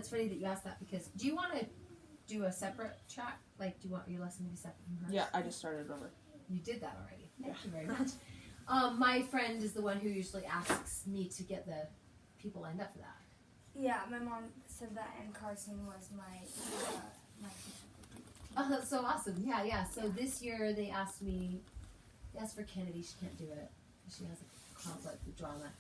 it's funny that you asked that because do you want to do a separate track? Like, do you want your lesson to be separate from hers? Yeah, I just started over. You did that already. Thank Yeah. you very much. My friend is the one who usually asks me to get the people lined up for that. Yeah, my mom said that, and Carson was my teacher. Oh, that's so awesome. Yeah. So this year they asked for Kennedy. She can't do it. She has a conflict with drama.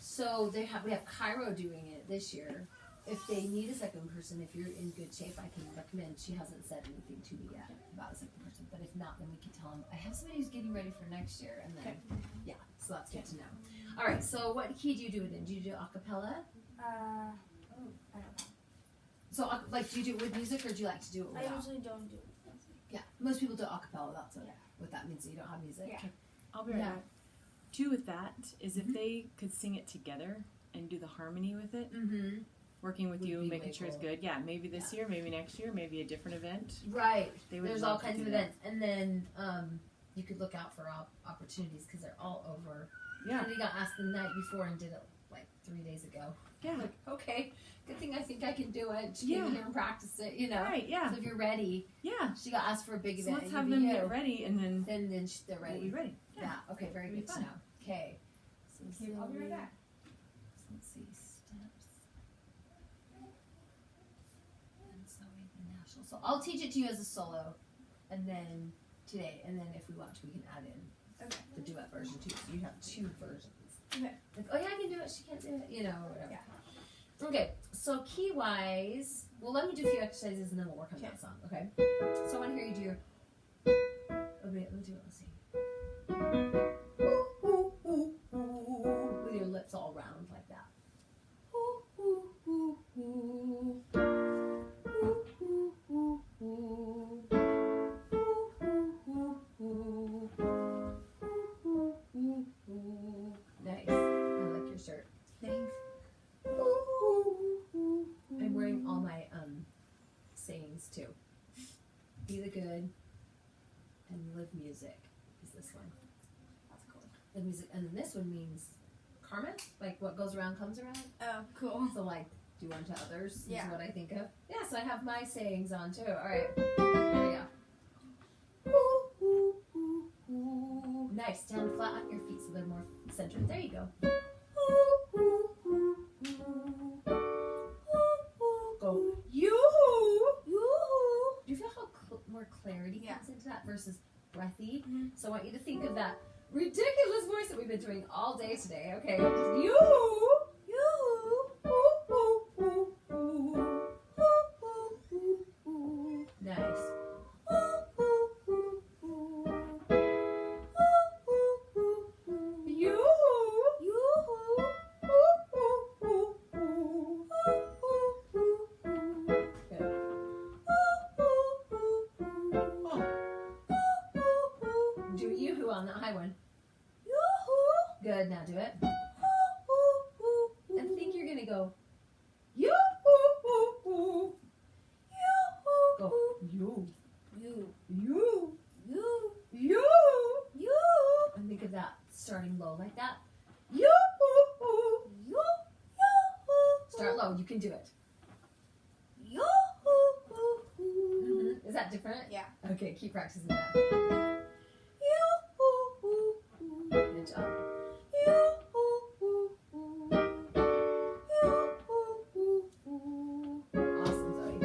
So we have Cairo doing it this year. If they need a second person, if you're in good shape, I can recommend. She hasn't said anything to me yet about a second person, but if not, then we can tell them I have somebody who's getting ready for next year, and then yeah, so that's good to know. All right, so what key do you do it in? Do you do a cappella? I don't know. So like, do you do it with music, or do you like to do it without? I usually don't do it. Yeah, most people do a cappella. That's Yeah. what that means. So you don't have music. Yeah. I'll be right Yeah. back. Too with that is if they could sing it together and do the harmony with it, Mm-hmm. working with Would you, be making way sure it's cool. good. Yeah, maybe this year, maybe next year, maybe a different event. Right. They would There's all love to kinds do of that. events, and then you could look out for opportunities because they're all over. Yeah. We got asked the night before and did it like 3 days ago. Yeah. Like, okay, good thing I think I can do it. She Yeah. came here and practiced it, you know. Right, yeah. So if you're ready, Yeah. she got asked for a big So event. let's at have them UVU. get ready and then Then they're we'll ready. be ready. Yeah. Okay. Very It'll be good to fun. know. Okay. So Okay, I'll be right back. So let's see steps. And so the national. So I'll teach it to you as a solo, and then today, and then if we want to, we can add in Okay. the duet version too. So you have 2 versions. Okay. Like, oh yeah, I can do it. She can't do it. You know, or whatever. Okay. So key wise, well, let me do a few exercises and then we'll work on that song. Okay. So I want to hear you do your. Oh wait, let me do it. Let's see. With your lips all round like that. Nice. I like your shirt. Thanks. I'm wearing all my sayings too. Be the good and live music is this one. That's cool. Live music, and then this one means karma, like what goes around comes around. Oh, cool. So like do unto others Yeah. is what I think of. Yes, I have my sayings on too. All right, here we go. Nice. Stand flat on your feet so they're more centered. There you go. Go. Yoo-hoo. Yoo-hoo. Do you feel how more clarity Yeah. comes into that versus breathy? Mhm. So I want you to think of that ridiculous voice that we've been doing all day today. Okay, just yoo-hoo. Yoo-hoo. Ooh, ooh, ooh, ooh. Ooh, ooh, ooh, ooh. Nice. Ooh, ooh, ooh, ooh. Ooh, ooh, ooh, ooh. Yoo-hoo. Yoo-hoo. Ooh, ooh, ooh, ooh. Ooh, ooh, ooh, ooh. Good. Do a yoo-hoo on that high one. Yoo-hoo. Good, now do it. And think you're gonna go yoo-hoo. Yoo-hoo. Go you. You. You. You. You. You. And think of that starting low like that. Yoo-hoo. You. Start low, you can do it. You. Is that different? Yeah. Okay, keep practicing that. Good job. Awesome, Zoe.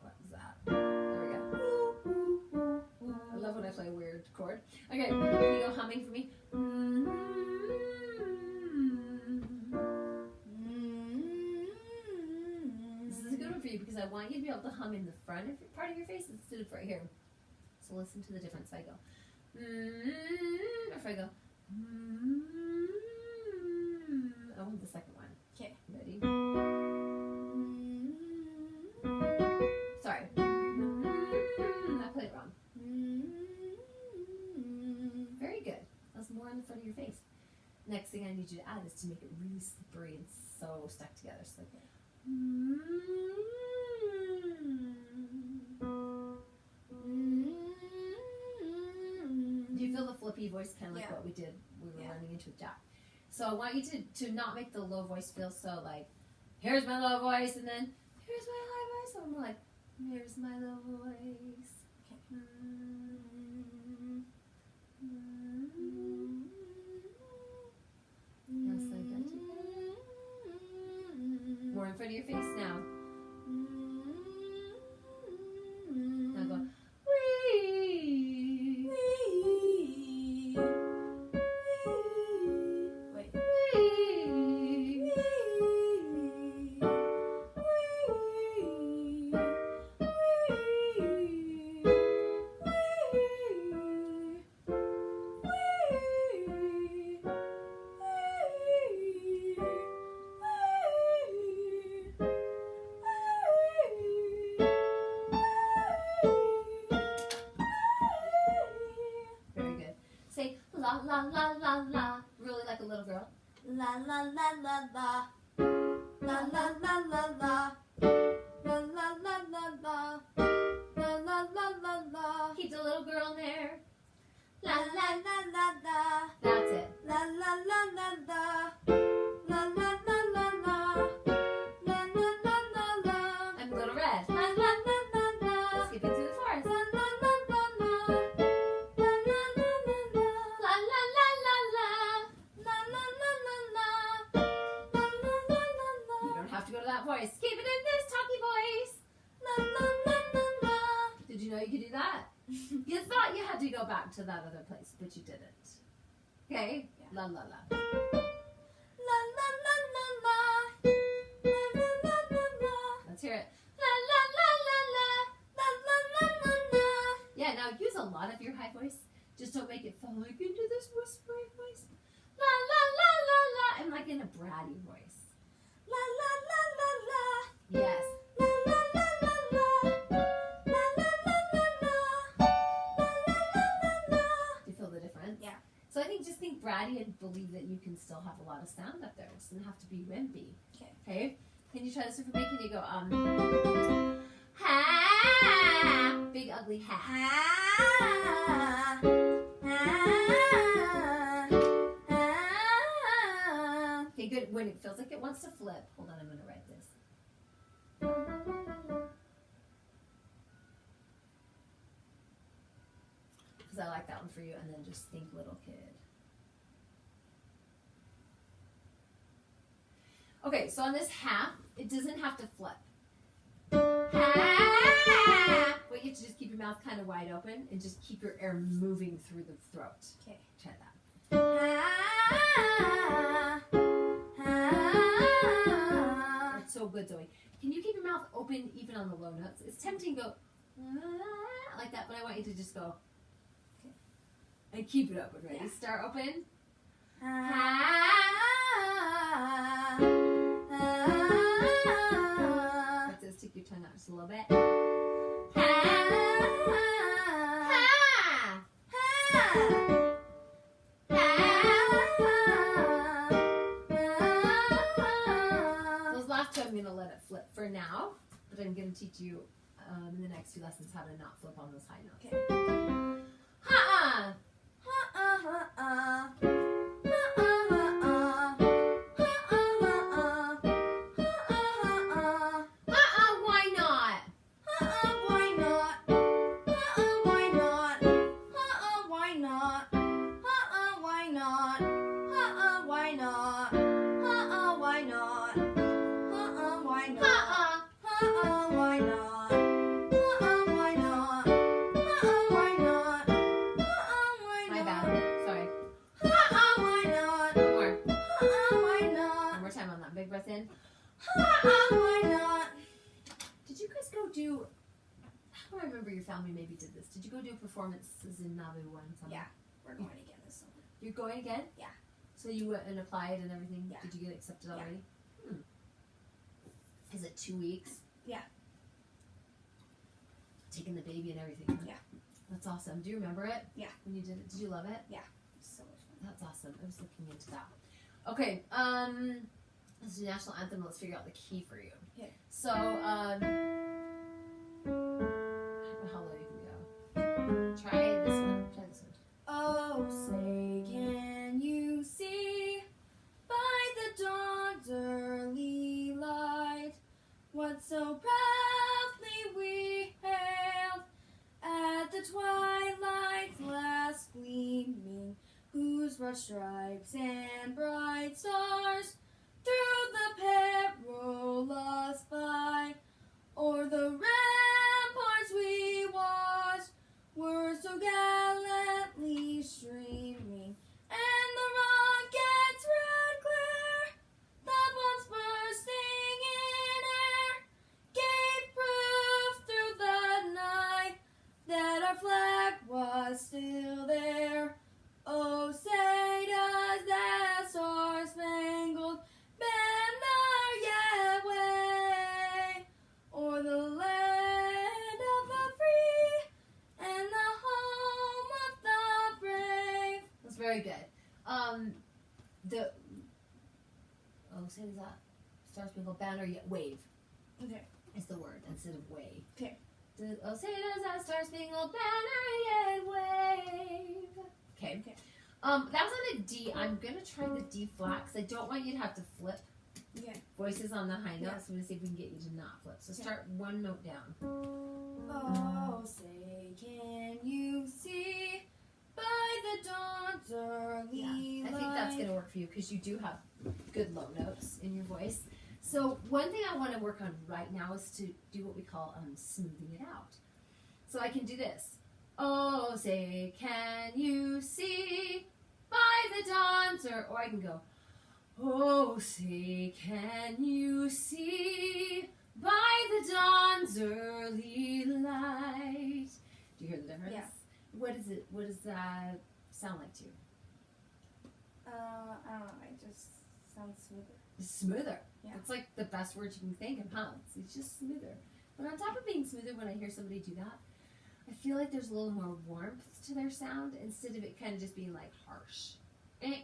What is that? There we go. I love when I play a weird chord. Okay, can you go humming for me? This is a good one for you because I want you to be able to hum in the front of part of your face instead of right here. So listen to the difference. I go, if I go, I want the second one. Okay. Ready? Sorry. I played it wrong. Very good. That's more on the front of your face. Next thing I need you to add is to make it really slippery and so stuck together. So like, do you feel the flip soapy voice, kind of like Yeah. what we were Yeah. running into with Jack. So I want you to not make the low voice feel so like, here's my low voice, and then here's my high voice. So I'm more like, here's my low voice. Okay. Yes, like that. More in front of your face now. Now go, wee. Wait. Wee. Very good. Say la la la la la, really like a little girl. La la la la la. La la la la la. La la la la la. La la la la la. Keep the little girl in there. La la la la la. That's it. La la la la la. La la la la la. La la la la la. I'm Little Red. La la la la la. Skipping through the forest. La la la la la. La la la la la. La la la la la. La la la la la. La la la la la. You don't have to go to that voice. Keep it in this talky voice. La la la la la. Did you know you could do that? You thought you had to go back to that other place, but you didn't. Okay? Yeah. La la la. La la la la la. La la la la la. Let's hear it. La la la la la. La la la la la. Yeah, now use a lot of your high voice. Just don't make it fall like into this whispery voice. La la la la la. And like in a bratty voice. La la la la la. Yes. La la la la la. La la la la la. La la la la la. Do you feel the difference? Yeah. So I think just think bratty and believe that you can still have a lot of sound up there. It doesn't have to be wimpy. Okay. Okay? Can you try this for me? Can you go, ha, big ugly ha. Ah. Ah. Ah. Okay, good. When it feels like it wants to flip, hold on, I'm going to write this. Because I like that one for you, and then just think little kid. Okay, so on this ha, it doesn't have to flip. Ha! But you have to just keep your mouth kind of wide open and just keep your air moving through the throat. Okay. Try that. Ah. Ah. That's so good, Zoe. Can you keep your mouth open even on the low notes? It's tempting to go like that, but I want you to just go and keep it open. Ready? Yeah. Start open. Ah. That's it. Stick your tongue out just a little bit. Ah. Those last two I'm going to let it flip for now, but I'm going to teach you in the next few lessons how to not flip on those high notes. Okay. Ha-ah! Why not? Why not? Why not? Why not? Why not? Why not? Why not? Why not? Ha-ah! Why not? Why not? Why not? Why My not? bad. Sorry. Why not? One more. Why One not? more time on that. Big breath in. Why not? Did you guys go do... How do I remember your family maybe did this? Did you go do performances in Nauvoo one summer? Yeah. We're going again this summer. You're going again? Yeah. So you went and applied and everything? Yeah. Did you get accepted Yeah. already? Is it 2 weeks? Yeah. Taking the baby and everything? Huh? Yeah. That's awesome. Do you remember it? Yeah. When you did it? Did you love it? So much fun. That's awesome. I was looking into that. Okay. This is the national anthem. Let's figure out the key for you. Okay. So, I don't know how low you can go. Try this one. Try this one. Oh, so broad stripes and bright stars through the perilous fight. O'er the ramparts we watched were so gallantly streaming, and the rocket's red glare, the bombs bursting in air, gave proof through the night that our flag was still there. Oh, say does that star-spangled banner yet wave o'er the land of the free and the home of the brave? That's very good. Say does that Star Spangled Banner yet wave? Okay. Is the word instead of way. Okay. Say does that Star Spangled Banner yet wave? Okay. Okay. That was on a D. I'm gonna try the D flat because I don't want you to have to flip Okay. voices on the high Yeah. notes. I'm gonna see if we can get you to not flip. So Yeah. start one note down. Oh, say, can you see by the dawn's early I think that's light? gonna work for you because you do have good low notes in your voice. So one thing I want to work on right now is to do what we call smoothing it out. So I can do this. Oh, say, can you see by the dawn's or I can go. Oh, say, can you see by the dawn's early light? Do you hear the difference? Yeah. What is it? What does that sound like to you? I don't know. It just sounds smoother. Smoother. Yeah. It's like the best word you can think of, huh? It's just smoother. But on top of being smoother, when I hear somebody do that, I feel like there's a little more warmth to their sound instead of it kind of just being like harsh. You know,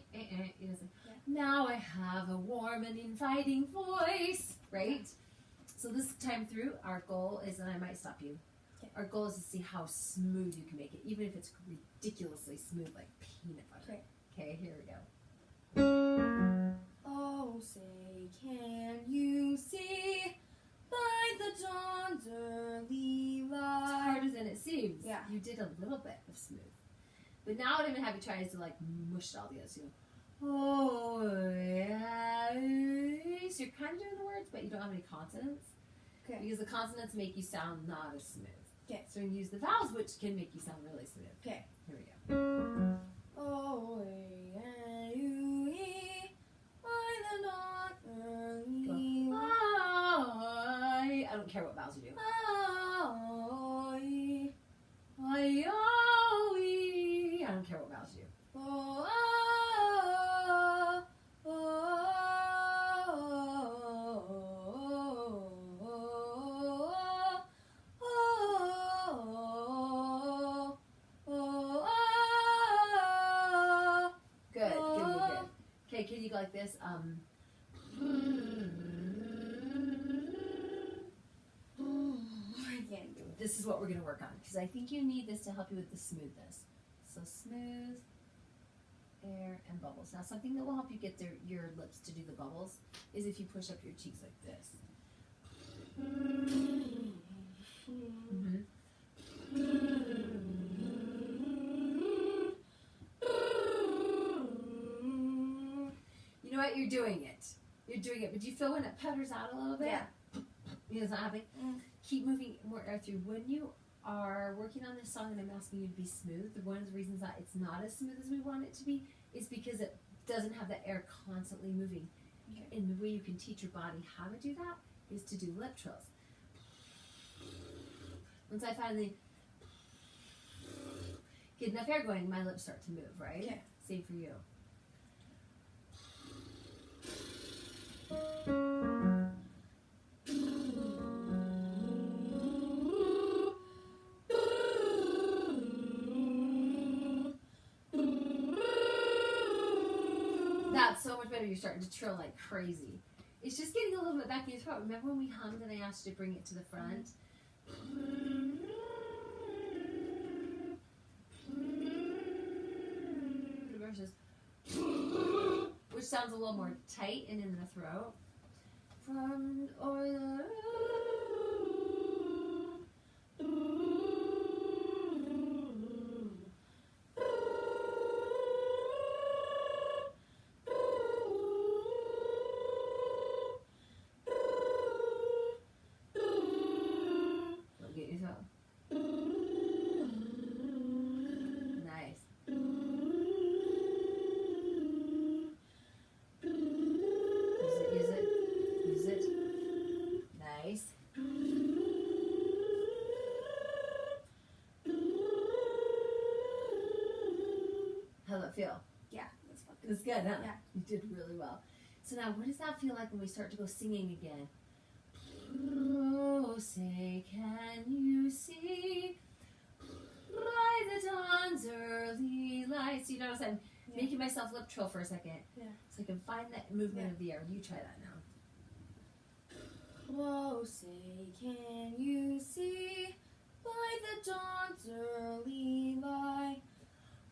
it's like, Yeah. now I have a warm and inviting voice, right? So this time through, our goal is, and I might stop you, Okay. our goal is to see how smooth you can make it, even if it's ridiculously smooth like peanut butter. Okay. Okay, here we go. Oh, say, can you see by the dawn's early It's light? harder than it seems. Yeah. You did a little bit of smooth. But now what I'm going to have you try is to like mush all the others. You go, oh, yeah. So you're kind of doing the words, but you don't have any consonants. Okay. Because the consonants make you sound not as smooth. Okay. So you use the vowels, which can make you sound really smooth. Okay. Here we go. Oh, A-N-U-E, by the dawn early Go. light. I don't care what vowels you do. Oh-E, I don't care what vowels you do. oh, oh, oh, Good. Okay, can you go like this? I can't do it. This is what we're going to work on because I think you need this to help you with the smoothness. So smooth, air, and bubbles. Now something that will help you get your lips to do the bubbles is if you push up your cheeks like this. Mm-hmm. You know what? You're doing it. You're doing it. But do you feel when it putters out a little bit? Yeah. It's not happening. Mm. Keep moving more air through. When you are working on this song and I'm asking you to be smooth, one of the reasons that it's not as smooth as we want it to be is because it doesn't have the air constantly moving. Okay. And the way you can teach your body how to do that is to do lip trills. Once I finally get enough air going, my lips start to move, right? Okay. Same for you. That's so much better. You're starting to trill like crazy. It's just getting a little bit back in your throat. Remember when we hummed and I asked you to bring it to the front? Versus, which sounds a little more tight and in the throat. From or the was good, huh? Yeah. You did really well. So now, what does that feel like when we start to go singing again? Oh, say, can you see by the dawn's early light? So you notice I'm making myself lip trill for a second. Yeah. So I can find that movement of the air. You try that now. Oh, say, can you see by the dawn's early light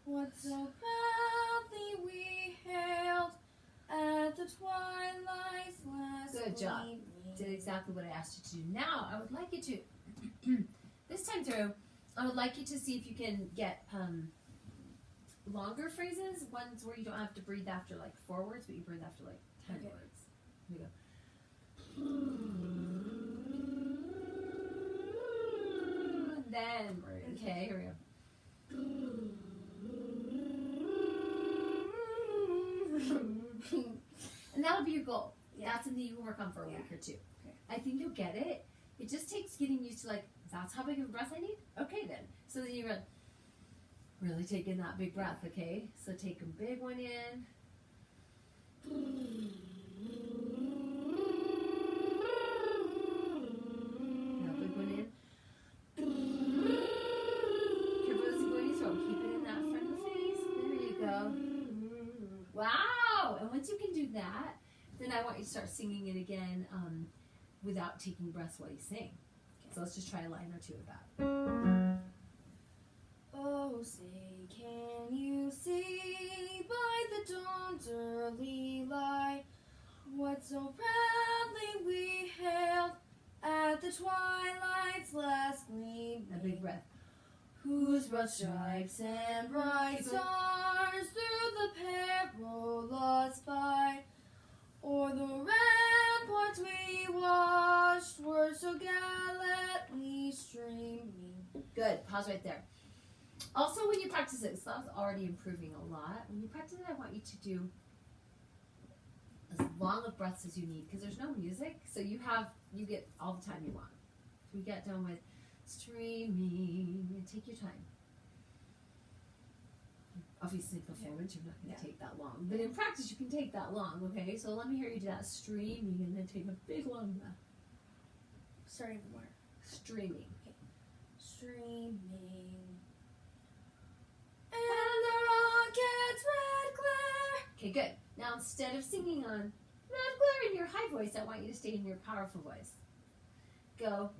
what so proudly we hailed at the twilight's last Good job. gleaming? Did exactly what I asked you to do. Now, I would like you to, this time through, I would like you to see if you can get longer phrases, ones where you don't have to breathe after like 4 words, but you breathe after like 10 Okay. words. Here we go. Then we're okay. Here we go. And that'll be your goal. Yeah. That's something you can work on for a week Yeah. or two. Okay. I think you'll get it. It just takes getting used to like, that's how big of a breath I need? Okay then. So then you're really take in that big breath, okay? So take a big one in. Now big one in. Careful as you go in your throat. Keep it in that front of the face. There you go. Wow! And once you can do that, then I want you to start singing it again without taking breaths while you sing. So let's just try a line or two of that. Oh, say, can you see by the dawn's early light what so proudly we hailed at the twilight's last gleaming? A big breath. Whose broad stripes and bright Keep it. stars through the perilous fight, o'er the ramparts we watched were so gallantly streaming. Good. Pause right there. Also, when you practice it, so that's already improving a lot. When you practice it, I want you to do as long of breaths as you need because there's no music, so you get all the time you want. So we get done with streaming and take your time. Obviously, performance, you're not going to take that long, but in practice, you can take that long. Okay, so let me hear you do that streaming and then take a big long breath. Starting from where? Streaming. Streaming. And the rocket's red glare. Okay, good. Now instead of singing on red glare in your high voice, I want you to stay in your powerful voice. Go,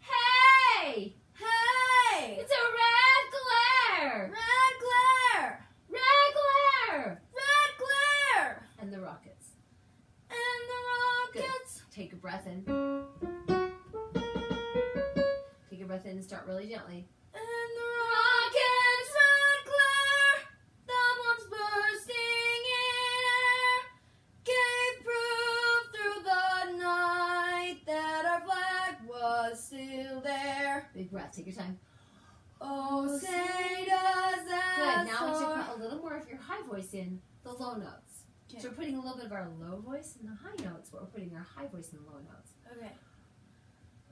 hey! Hey! It's a red glare! Red glare! Red glare! Red glare! And the rockets. And the rockets. Take a breath in. Take a breath in and start really gently. And the rockets red glare. The bombs bursting in air gave proof through the night that our flag was still there. Big breath. Take your time. Oh, say does that Good. Now I want you to star- put a little more of your high voice in the low notes. Okay. So we're putting a little bit of our low voice in the high notes, but we're putting our high voice in the low notes. Okay.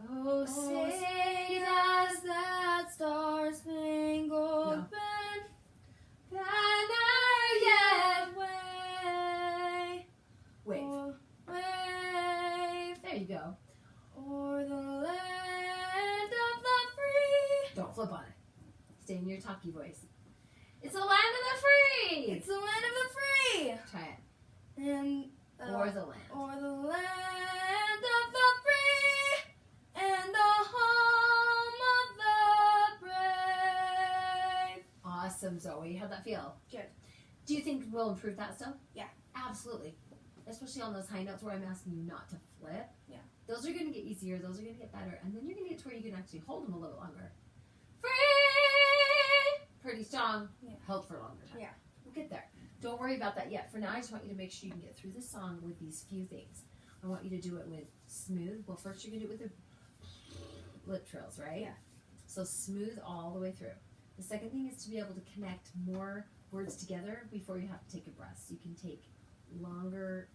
Oh, Oh, say does that star-spangled No. banner yet wave? Wave. Or wave There you go. o'er the land of the free. Don't flip on it. Stay in your talkie voice. It's the land of the free. It's the land of the free. Try it. And Or the land. Or the land of the free and the home of the brave. Awesome, Zoe. How'd that feel? Good. Do you think we'll improve that still? Yeah. Absolutely. Especially on those high notes where I'm asking you not to flip. Yeah. Those are going to get easier. Those are going to get better. And then you're going to get to where you can actually hold them a little longer. Free! Pretty strong. Yeah. Held for a longer time. Yeah. We'll get there. Don't worry about that yet. For now, I just want you to make sure you can get through this song with these few things. I want you to do it with smooth. Well, first you're going to do it with the lip trills, right? Yeah. So smooth all the way through. The second thing is to be able to connect more words together before you have to take a breath. So you can take longer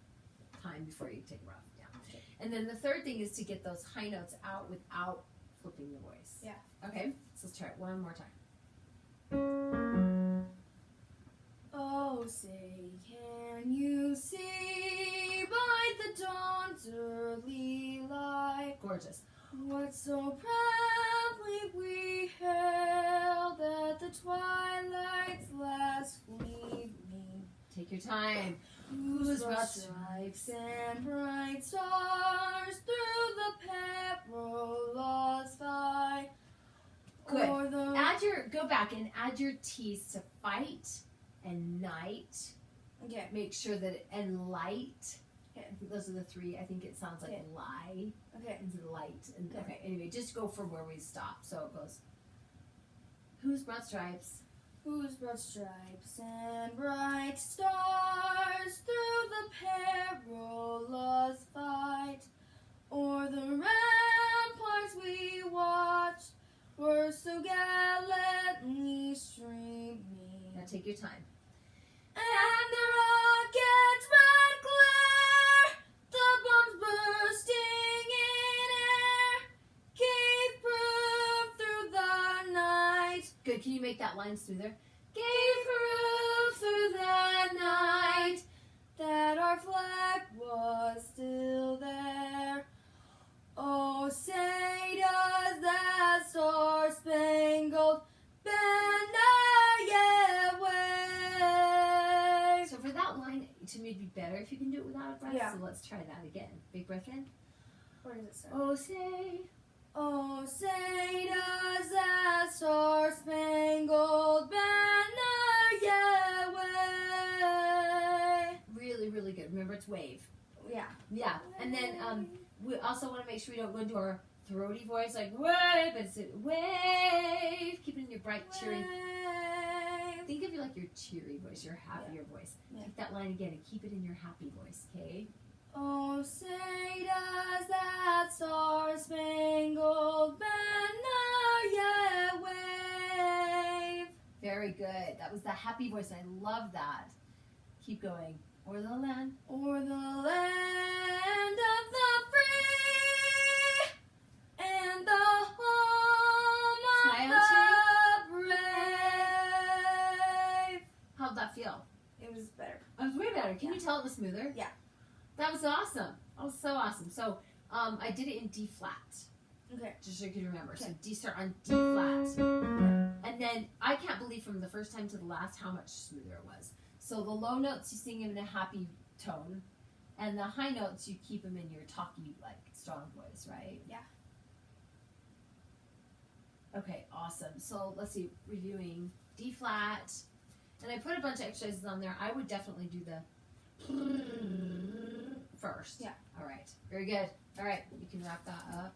time before you take a breath. Yeah. Okay. And then the third thing is to get those high notes out without flipping the voice. Yeah. Okay? So let's try it one more time. Oh, say, can you see by the dawn's early light Gorgeous. what so proudly we hailed at the twilight's last gleaming? Take your time. Whose broad broad stripes and bright stars through the perilous fight. Good. O'er the Go back and add your T's to fight and night. okay. Make sure that and light. Okay. I think those are the three. I think it sounds like Okay. lie Okay. instead of light. And Okay. okay. Anyway, just go from where we stopped. So it goes. Whose broad stripes? Whose broad stripes and bright stars through the perilous fight, o'er the ramparts we watched, were so gallantly streaming. Now take your time. And the rocket's red glare, the bombs bursting in air, gave proof through the night. Good. Can you make that line smoother? Gave proof through the night that our flag was still there. Oh, say does that star-spangled banner yet wave? So for that line, to me, it'd be better if you can do it without a breath. Yeah. So let's try that again. Big breath in. Where does it start? Oh, say. Say does that star-spangled banner yet wave? Really, really good. Remember, it's wave. Yeah. Yeah. And then we also want to make sure we don't go into our throaty voice like wave, but it's a wave. Keep it in your bright, cheery. Wave. Think of you like your cheery voice, your happier voice. Yeah. Take that line again and keep it in your happy voice, okay? Oh, say does that star-spangled banner yet wave? Very good. That was the happy voice. I love that. Keep going. O'er the land. O'er the land of the free and the home Smile, of the brave. How'd that feel? It was better. It was way better. Can you tell it was smoother? Yeah. That was awesome. That was so awesome. So I did it in D flat. Okay. Just so you can remember. So Okay. D start on D flat. And then I can't believe from the first time to the last how much smoother it was. So the low notes you sing in a happy tone, and the high notes you keep them in your talky, like strong voice, right? Yeah. Okay, awesome. So let's see, reviewing D flat, and I put a bunch of exercises on there. I would definitely do the first. Yeah. All right. Very good. All right, you can wrap that up.